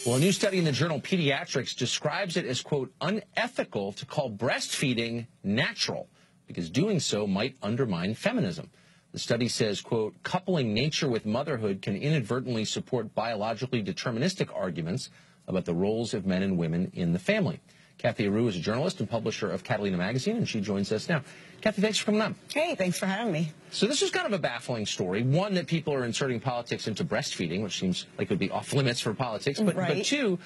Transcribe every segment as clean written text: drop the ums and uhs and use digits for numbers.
Well, a new study in the journal Pediatrics describes it as, quote, unethical to call breastfeeding natural, because doing so might undermine feminism. The study says, quote, coupling nature with motherhood can inadvertently support biologically deterministic arguments about the roles of men and women in the family. Kathy Aru is a journalist and publisher of Catalina Magazine, and she joins us now. Kathy, thanks for coming on. Hey, thanks for having me. So this is kind of a baffling story. One, that people are inserting politics into breastfeeding, which seems like it would be off limits for politics. But, right. But two,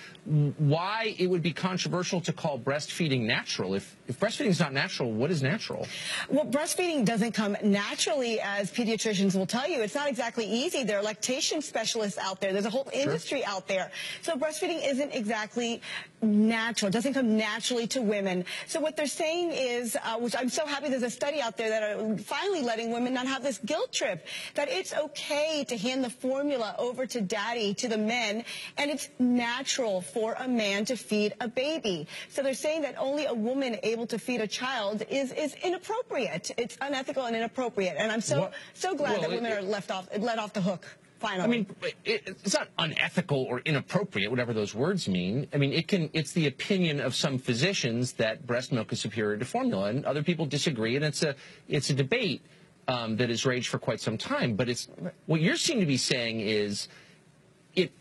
why it would be controversial to call breastfeeding natural. If breastfeeding is not natural, what is natural? Well, breastfeeding doesn't come naturally, as pediatricians will tell you. It's not exactly easy. There are lactation specialists out there. There's a whole industry out there. So breastfeeding isn't exactly natural. It doesn't come naturally to women. So what they're saying is, which I'm so happy there's a study out there that are finally letting women not have this guilt trip, that it's okay to hand the formula over to daddy, to the men, and it's natural for a man to feed a baby. So they're saying that only a woman able to feed a child is inappropriate. It's unethical and inappropriate. And I'm so glad that women are let off the hook. Finally. I mean, it's not unethical or inappropriate, whatever those words mean. I mean, it's the opinion of some physicians that breast milk is superior to formula, and other people disagree, and it's a debate that has raged for quite some time. But what you seem to be saying is it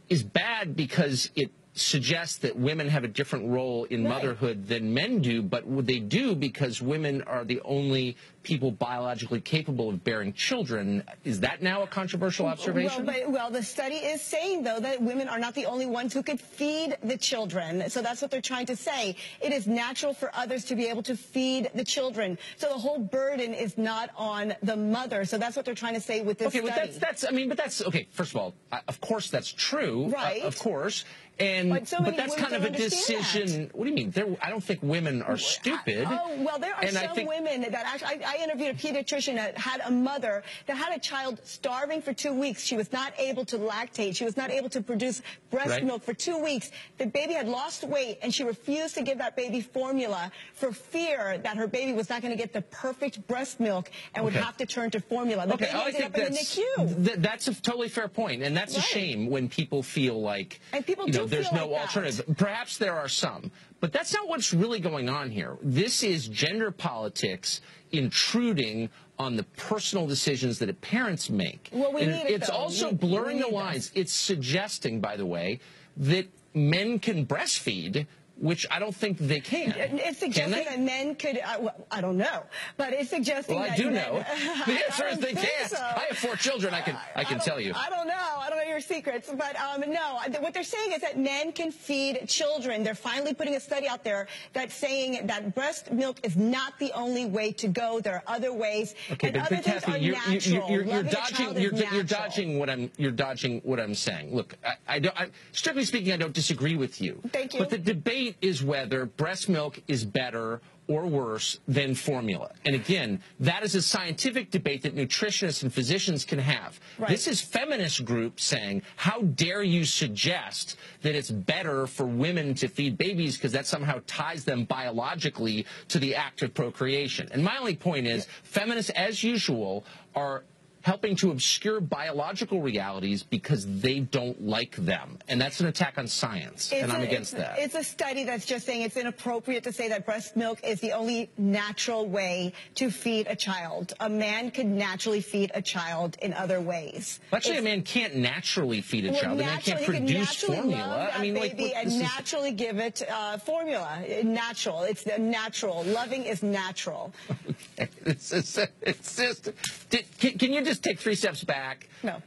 is bad because it suggests that women have a different role in motherhood than men do, but they do because women are the only people biologically capable of bearing children. Is that now a controversial observation? Well, the study is saying, though, that women are not the only ones who could feed the children. So that's what they're trying to say. It is natural for others to be able to feed the children. So the whole burden is not on the mother. So that's what they're trying to say with this study. Okay, but that's okay. First of all, of course that's true. Right. Of course. But that's kind of a decision. What do you mean? I don't think women are stupid. Oh, well, there are some women that actually, I interviewed a pediatrician that had a mother that had a child starving for 2 weeks. She was not able to lactate. She was not able to produce breast milk for 2 weeks. The baby had lost weight, and she refused to give that baby formula for fear that her baby was not going to get the perfect breast milk and would have to turn to formula. The baby ended up in the NICU. That's a totally fair point, and that's a shame when people feel like there's no alternative. Perhaps there are some, but that's not what's really going on here. This is gender politics intruding on the personal decisions that parents make. Well, it's also blurring the lines. It's suggesting, by the way, that men can breastfeed, which I don't think they can. It's suggesting that men could, I don't know, but it's suggesting that... I do know. The answer is they can't. So. I have 4 children, I can tell you. I don't know your secrets, but no, what they're saying is that men can feed children. They're finally putting a study out there that's saying that breast milk is not the only way to go. There are other ways, and other things are natural. You're dodging what I'm saying. Look, strictly speaking, I don't disagree with you. Thank you. But the debate is whether breast milk is better or worse than formula. And again, that is a scientific debate that nutritionists and physicians can have. Right. This is feminist groups saying, how dare you suggest that it's better for women to feed babies because that somehow ties them biologically to the act of procreation. And my only point is, feminists, as usual, are helping to obscure biological realities because they don't like them. And that's an attack on science, and I'm against that. It's a study that's just saying it's inappropriate to say that breast milk is the only natural way to feed a child. A man could naturally feed a child in other ways. Actually, a man can't naturally feed a child. A man can't produce formula. I mean, naturally give it formula. Natural. It's natural. Loving is natural. Okay. It's just. Can you just take 3 steps back? No.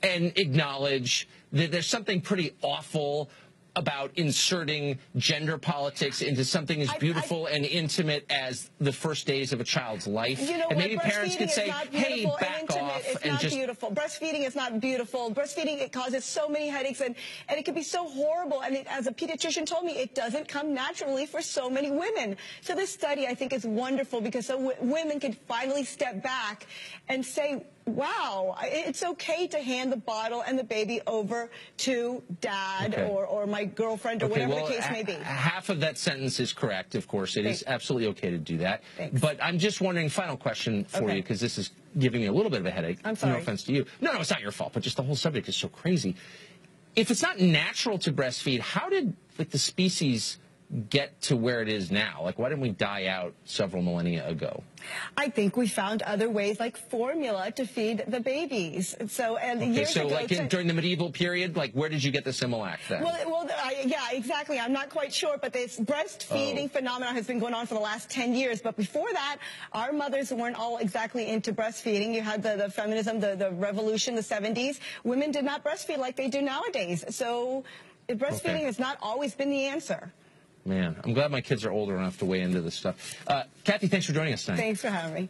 And acknowledge that there's something pretty awful about inserting gender politics into something as beautiful and intimate as the first days of a child's life. And maybe parents could say, hey, back off. It's not beautiful. Breastfeeding is not beautiful. Breastfeeding, it causes so many headaches, and it can be so horrible. And as a pediatrician told me, it doesn't come naturally for so many women. So this study, I think, is wonderful because women can finally step back and say, wow, it's okay to hand the bottle and the baby over to dad or my girlfriend or whatever the case may be. Half of that sentence is correct, of course. It is absolutely okay to do that. Thanks. But I'm just wondering, final question for you, because this is giving me a little bit of a headache. I'm sorry. No offense to you. No, it's not your fault, but just the whole subject is so crazy. if it's not natural to breastfeed, how did the species get to where it is now? Like, why didn't we die out several millennia ago? I think we found other ways, like formula, to feed the babies. So, years ago, during the medieval period, where did you get the Similac then? Yeah, exactly. I'm not quite sure, but this breastfeeding phenomenon has been going on for the last 10 years. But before that, our mothers weren't all exactly into breastfeeding. You had the feminism, the revolution, the 70s. Women did not breastfeed like they do nowadays. So breastfeeding has not always been the answer. Man, I'm glad my kids are older enough to weigh into this stuff. Kathy, thanks for joining us tonight. Thanks for having me.